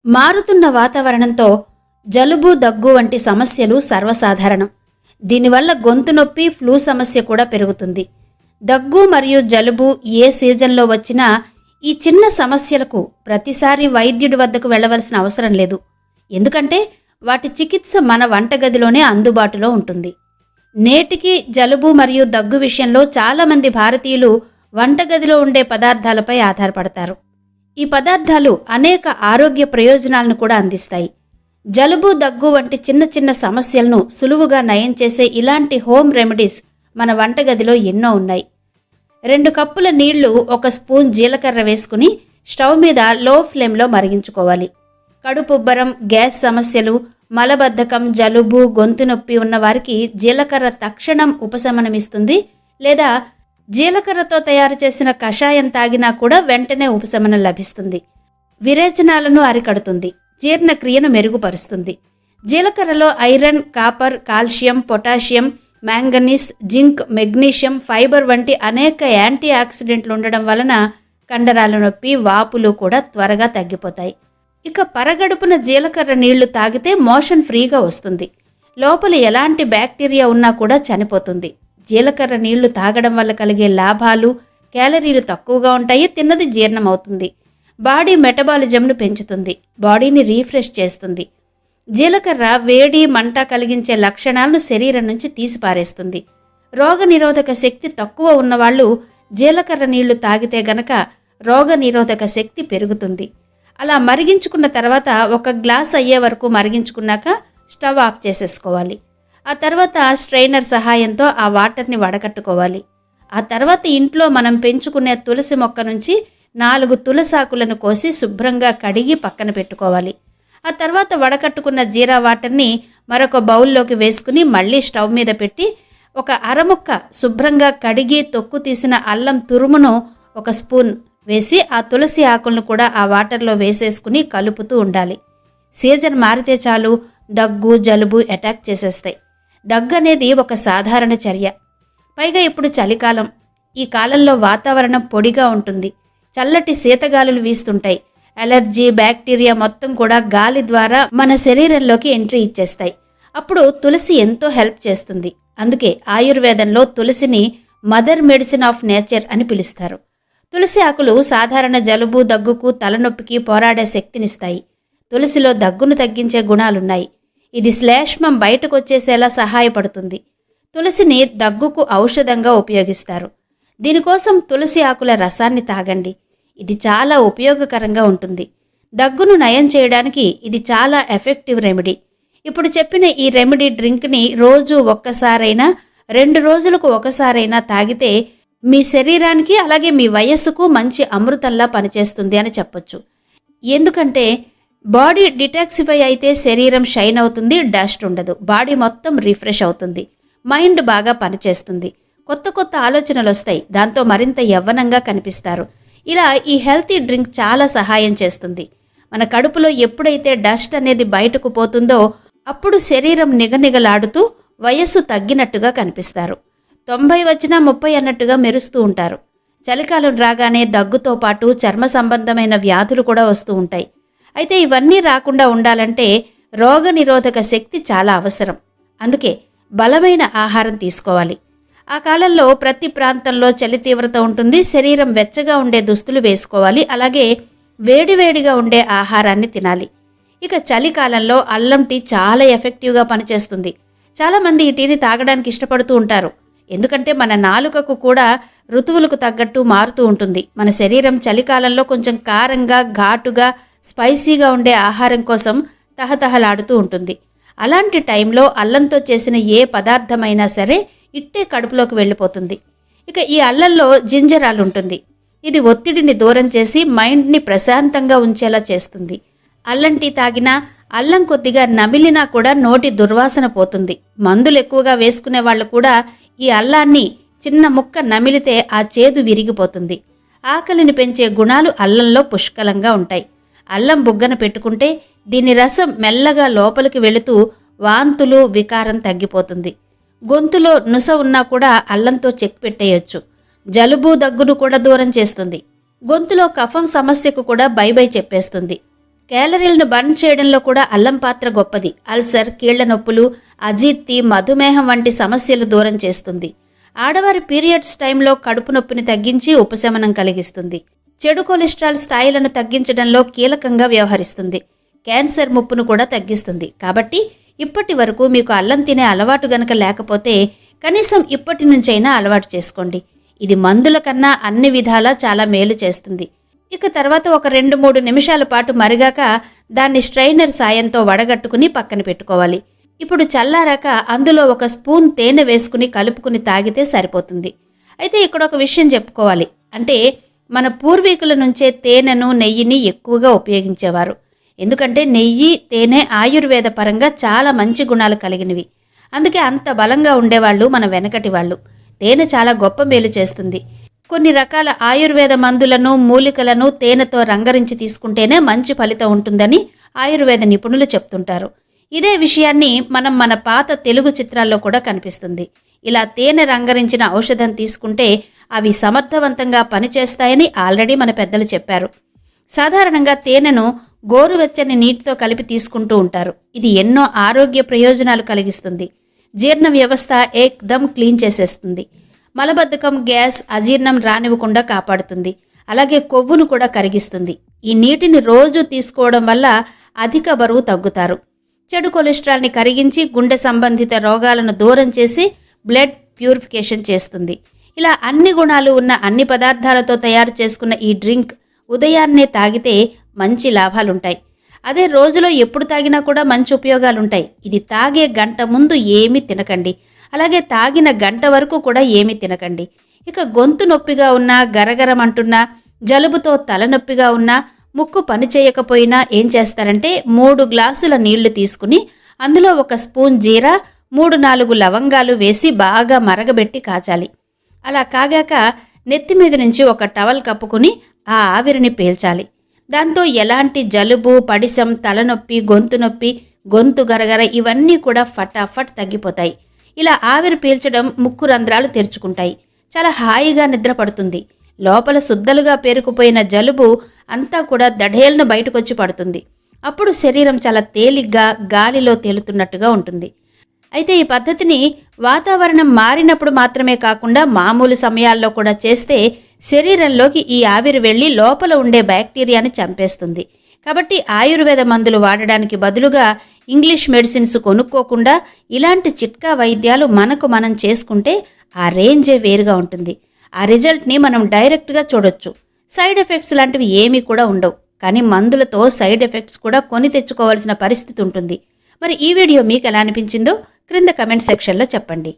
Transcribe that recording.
మారుతున్న వాతావరణంతో జలుబు దగ్గు వంటి సమస్యలు సర్వసాధారణం. దీనివల్ల గొంతు నొప్పి, ఫ్లూ సమస్య కూడా పెరుగుతుంది. దగ్గు మరియు జలుబు ఏ సీజన్లో వచ్చినా ఈ చిన్న సమస్యలకు ప్రతిసారి వైద్యుడి వద్దకు వెళ్ళవలసిన అవసరం లేదు. ఎందుకంటే వాటి చికిత్స మన వంటగదిలోనే అందుబాటులో ఉంటుంది. నేటికి జలుబు మరియు దగ్గు విషయంలో చాలామంది భారతీయులు వంటగదిలో ఉండే పదార్థాలపై ఆధారపడతారు. ఈ పదార్థాలు అనేక ఆరోగ్య ప్రయోజనాలను కూడా అందిస్తాయి. జలుబు, దగ్గు వంటి చిన్న చిన్న సమస్యలను సులువుగా నయం చేసే ఇలాంటి హోమ్ రెమెడీస్ మన వంటగదిలో ఎన్నో ఉన్నాయి. 2 కప్పుల నీళ్లు, 1 స్పూన్ జీలకర్ర వేసుకుని స్టవ్ మీద లో ఫ్లేమ్లో మరిగించుకోవాలి. కడుపుబ్బరం, గ్యాస్ సమస్యలు, మలబద్ధకం, జలుబు, గొంతు నొప్పి ఉన్న వారికి జీలకర్ర తక్షణం ఉపశమనమిస్తుంది. లేదా జీలకర్రతో తయారు చేసిన కషాయం తాగినా కూడా వెంటనే ఉపశమనం లభిస్తుంది. విరేచనాలను అరికడుతుంది. జీర్ణక్రియను మెరుగుపరుస్తుంది. జీలకర్రలో iron, copper, calcium, potassium, manganese, zinc, magnesium, fibre వంటి అనేక యాంటీ ఆక్సిడెంట్లు ఉండడం వలన కండరాల నొప్పి, వాపులు కూడా త్వరగా తగ్గిపోతాయి. ఇక పరగడుపున జీలకర్ర నీళ్లు తాగితే మోషన్ ఫ్రీగా వస్తుంది. లోపల ఎలాంటి బ్యాక్టీరియా ఉన్నా కూడా చనిపోతుంది. జీలకర్ర నీళ్లు తాగడం వల్ల కలిగే లాభాలు: క్యాలరీలు తక్కువగా ఉంటాయి, తిన్నది జీర్ణమవుతుంది, బాడీ మెటబాలిజంను పెంచుతుంది, బాడీని రీఫ్రెష్ చేస్తుంది. జీలకర్ర వేడి, మంట కలిగించే లక్షణాలను శరీరం నుంచి తీసిపారేస్తుంది. రోగనిరోధక శక్తి తక్కువ ఉన్నవాళ్ళు జీలకర్ర నీళ్లు తాగితే గనక రోగనిరోధక శక్తి పెరుగుతుంది. అలా మరిగించుకున్న తర్వాత 1 గ్లాస్ అయ్యే వరకు మరిగించుకున్నాక స్టవ్ ఆఫ్ చేసేసుకోవాలి. ఆ తర్వాత స్ట్రైనర్ సహాయంతో ఆ వాటర్ని వడకట్టుకోవాలి. ఆ తర్వాత ఇంట్లో మనం పెంచుకునే తులసి మొక్క నుంచి 4 తులసాకులను కోసి శుభ్రంగా కడిగి పక్కన పెట్టుకోవాలి. ఆ తర్వాత వడకట్టుకున్న జీరా వాటర్ని మరొక బౌల్లోకి వేసుకుని మళ్ళీ స్టవ్ మీద పెట్టి 1 అరముక్క శుభ్రంగా కడిగి తొక్కు తీసిన అల్లం తురుమును 1 స్పూన్ వేసి ఆ తులసి ఆకులను కూడా ఆ వాటర్లో వేసేసుకుని కలుపుతూ ఉండాలి. సీజన్ మారితే చాలు దగ్గు, జలుబు అటాక్ చేసేస్తాయి. దగ్గు అనేది ఒక సాధారణ చర్య. పైగా ఇప్పుడు చలికాలం. ఈ కాలంలో వాతావరణం పొడిగా ఉంటుంది. చల్లటి శీతగాలులు వీస్తుంటాయి. అలర్జీ, బ్యాక్టీరియా మొత్తం కూడా గాలి ద్వారా మన శరీరంలోకి ఎంట్రీ ఇచ్చేస్తాయి. అప్పుడు తులసి ఎంతో హెల్ప్ చేస్తుంది. అందుకే ఆయుర్వేదంలో తులసిని మదర్ మెడిసిన్ ఆఫ్ నేచర్ అని పిలుస్తారు. తులసి ఆకులు సాధారణ జలుబు, దగ్గుకు, తలనొప్పికి పోరాడే శక్తినిస్తాయి. తులసిలో దగ్గును తగ్గించే గుణాలున్నాయి. ఇది శ్లేష్మం బయటకు వచ్చేసేలా సహాయపడుతుంది. తులసిని దగ్గుకు ఔషధంగా ఉపయోగిస్తారు. దీనికోసం తులసి ఆకుల రసాన్ని తాగండి. ఇది చాలా ఉపయోగకరంగా ఉంటుంది. దగ్గును నయం చేయడానికి ఇది చాలా ఎఫెక్టివ్ రెమెడీ. ఇప్పుడు చెప్పిన ఈ రెమెడీ డ్రింక్ని రోజు ఒక్కసారైనా, 2 రోజులకు ఒకసారైనా తాగితే మీ శరీరానికి అలాగే మీ వయస్సుకు మంచి అమృతంలా పనిచేస్తుంది అని చెప్పొచ్చు. ఎందుకంటే బాడీ డిటాక్సిఫై అయితే శరీరం షైన్ అవుతుంది, డస్ట్ ఉండదు, బాడీ మొత్తం రిఫ్రెష్ అవుతుంది, మైండ్ బాగా పనిచేస్తుంది, కొత్త కొత్త ఆలోచనలు వస్తాయి, దాంతో మరింత యవ్వనంగా కనిపిస్తారు. ఇలా ఈ హెల్తీ డ్రింక్ చాలా సహాయం చేస్తుంది. మన కడుపులో ఎప్పుడైతే డస్ట్ అనేది బయటకు పోతుందో అప్పుడు శరీరం నిగనిగలాడుతూ వయస్సు తగ్గినట్టుగా కనిపిస్తారు. 90 వచ్చినా 30 అన్నట్టుగా మెరుస్తూ ఉంటారు. చలికాలం రాగానే దగ్గుతో పాటు చర్మ సంబంధమైన వ్యాధులు కూడా వస్తూ ఉంటాయి. అయితే ఇవన్నీ రాకుండా ఉండాలంటే రోగనిరోధక శక్తి చాలా అవసరం. అందుకే బలమైన ఆహారం తీసుకోవాలి. ఆ కాలంలో ప్రతి ప్రాంతంలో చలి తీవ్రత ఉంటుంది. శరీరం వెచ్చగా ఉండే దుస్తులు వేసుకోవాలి. అలాగే వేడివేడిగా ఉండే ఆహారాన్ని తినాలి. ఇక చలికాలంలో అల్లం టీ చాలా ఎఫెక్టివ్గా పనిచేస్తుంది. చాలామంది ఈ టీని తాగడానికి ఇష్టపడుతూ ఉంటారు. ఎందుకంటే మన నాలుకకు కూడా ఋతువులకు తగ్గట్టు మారుతూ ఉంటుంది. మన శరీరం చలికాలంలో కొంచెం కారంగా, ఘాటుగా, స్పైసీగా ఉండే ఆహారం కోసం తహతహలాడుతూ ఉంటుంది. అలాంటి టైంలో అల్లంతో చేసిన ఏ పదార్థమైనా సరే ఇట్టే కడుపులోకి వెళ్ళిపోతుంది. ఇక ఈ అల్లంలో జింజరాల్ ఉంటుంది. ఇది ఒత్తిడిని దూరం చేసి మైండ్ని ప్రశాంతంగా ఉంచేలా చేస్తుంది. అల్లం టీ తాగినా, అల్లం కొద్దిగా నమిలినా కూడా నోటి దుర్వాసన పోతుంది. మందులు ఎక్కువగా వేసుకునే వాళ్ళు కూడా ఈ అల్లాన్ని చిన్న ముక్క నమిలితే ఆ చేదు విరిగిపోతుంది. ఆకలిని పెంచే గుణాలు అల్లంలో పుష్కలంగా ఉంటాయి. అల్లం బుగ్గన పెట్టుకుంటే దీని రసం మెల్లగా లోపలికి వెళుతూ వాంతులు, వికారం తగ్గిపోతుంది. గొంతులో నుస ఉన్నా కూడా అల్లంతో చెక్ పెట్టేయొచ్చు. జలుబు, దగ్గును కూడా దూరం చేస్తుంది. గొంతులో కఫం సమస్యకు కూడా బై బై చెప్పేస్తుంది. క్యాలరీలను బర్న్ చేయడంలో కూడా అల్లం పాత్ర గొప్పది. అల్సర్, కీళ్ల నొప్పులు, అజీర్తి, మధుమేహం వంటి సమస్యలు దూరం చేస్తుంది. ఆడవారి పీరియడ్స్ టైంలో కడుపు నొప్పిని తగ్గించి ఉపశమనం కలిగిస్తుంది. చెడు కొలెస్ట్రాల్ స్థాయిలను తగ్గించడంలో కీలకంగా వ్యవహరిస్తుంది. క్యాన్సర్ ముప్పును కూడా తగ్గిస్తుంది. కాబట్టి ఇప్పటి వరకు మీకు అల్లం తినే అలవాటు గనక లేకపోతే కనీసం ఇప్పటి నుంచైనా అలవాటు చేసుకోండి. ఇది మందుల కన్నా అన్ని విధాలా చాలా మేలు చేస్తుంది. ఇక తర్వాత ఒక 2-3 నిమిషాల పాటు మరిగాక దాన్ని స్ట్రైనర్ సాయంతో వడగట్టుకుని పక్కన పెట్టుకోవాలి. ఇప్పుడు చల్లారాక అందులో 1 స్పూన్ తేనె వేసుకుని కలుపుకుని తాగితే సరిపోతుంది. అయితే ఇక్కడ ఒక విషయం చెప్పుకోవాలి. అంటే మన పూర్వీకుల నుంచే తేనెను, నెయ్యిని ఎక్కువగా ఉపయోగించేవారు. ఎందుకంటే నెయ్యి, తేనె ఆయుర్వేద పరంగా చాలా మంచి గుణాలు కలిగినవి. అందుకే అంత బలంగా ఉండేవాళ్ళు మన వెనకటి వాళ్ళు. తేనె చాలా గొప్ప మేలు చేస్తుంది. కొన్ని రకాల ఆయుర్వేద మందులను, మూలికలను తేనెతో రంగరించి తీసుకుంటేనే మంచి ఫలితం ఉంటుందని ఆయుర్వేద నిపుణులు చెప్తుంటారు. ఇదే విషయాన్ని మనం మన పాత తెలుగు చిత్రాల్లో కూడా కనిపిస్తుంది. ఇలా తేనె రంగరించిన ఔషధం తీసుకుంటే అవి సమర్థవంతంగా పనిచేస్తాయని ఆల్రెడీ మన పెద్దలు చెప్పారు. సాధారణంగా తేనెను గోరువెచ్చని నీటితో కలిపి తీసుకుంటూ ఉంటారు. ఇది ఎన్నో ఆరోగ్య ప్రయోజనాలు కలిగిస్తుంది. జీర్ణ వ్యవస్థ ఏక్దమ్ క్లీన్ చేసేస్తుంది. మలబద్ధకం, గ్యాస్, అజీర్ణం రానివ్వకుండా కాపాడుతుంది. అలాగే కొవ్వును కూడా కరిగిస్తుంది. ఈ నీటిని రోజు తీసుకోవడం వల్ల అధిక బరువు తగ్గుతారు. చెడు కొలెస్ట్రాల్ని కరిగించి గుండె సంబంధిత రోగాలను దూరం చేసి బ్లడ్ ప్యూరిఫికేషన్ చేస్తుంది. ఇలా అన్ని గుణాలు ఉన్న అన్ని పదార్థాలతో తయారు చేసుకున్న ఈ డ్రింక్ ఉదయాన్నే తాగితే మంచి లాభాలుంటాయి. అదే రోజులో ఎప్పుడు తాగినా కూడా మంచి ఉపయోగాలుంటాయి. ఇది తాగే గంట ముందు ఏమీ తినకండి. అలాగే తాగిన గంట వరకు కూడా ఏమీ తినకండి. ఇక గొంతు నొప్పిగా ఉన్నా, గరగరమంటున్నా, జలుబుతో తలనొప్పిగా ఉన్నా, ముక్కు పనిచేయకపోయినా ఏం చేస్తారంటే 3 గ్లాసుల నీళ్లు తీసుకుని అందులో 1 స్పూన్ జీరా, 3-4 లవంగాలు వేసి బాగా మరగబెట్టి కాచాలి. అలా కాగాక నెత్తి మీద నుంచి ఒక టవల్ కప్పుకుని ఆ ఆవిరిని పీల్చాలి. దాంతో ఎలాంటి జలుబు, పడిశం, తలనొప్పి, గొంతు నొప్పి, గొంతు గరగర ఇవన్నీ కూడా ఫటాఫట్ తగ్గిపోతాయి. ఇలా ఆవిరి పీల్చడం ముక్కు రంధ్రాలు తెరుచుకుంటాయి. చాలా హాయిగా నిద్ర పడుతుంది. లోపల శుద్ధలుగా పేరుకుపోయిన జలుబు అంతా కూడా దఢేల్ను బయటకొచ్చి పడుతుంది. అప్పుడు శరీరం చాలా తేలిగ్గా గాలిలో తేలుతున్నట్టుగా ఉంటుంది. అయితే ఈ పద్ధతిని వాతావరణం మారినప్పుడు మాత్రమే కాకుండా మామూలు సమయాల్లో కూడా చేస్తే శరీరంలోకి ఈ ఆవిరి వెళ్ళి లోపల ఉండే బ్యాక్టీరియాని చంపేస్తుంది. కాబట్టి ఆయుర్వేద మందులు వాడడానికి బదులుగా ఇంగ్లీష్ మెడిసిన్స్ కొనుక్కోకుండా ఇలాంటి చిట్కా వైద్యాలు మనకు మనం చేసుకుంటే ఆ రేంజే వేరుగా ఉంటుంది. ఆ రిజల్ట్ని మనం డైరెక్ట్గా చూడొచ్చు. సైడ్ ఎఫెక్ట్స్ లాంటివి ఏమీ కూడా ఉండవు. కానీ మందులతో సైడ్ ఎఫెక్ట్స్ కూడా కొని తెచ్చుకోవాల్సిన పరిస్థితి ఉంటుంది. మరి ఈ వీడియో మీకు ఎలా అనిపించిందో క్రింద కమెంట్ సెక్షన్లో చెప్పండి.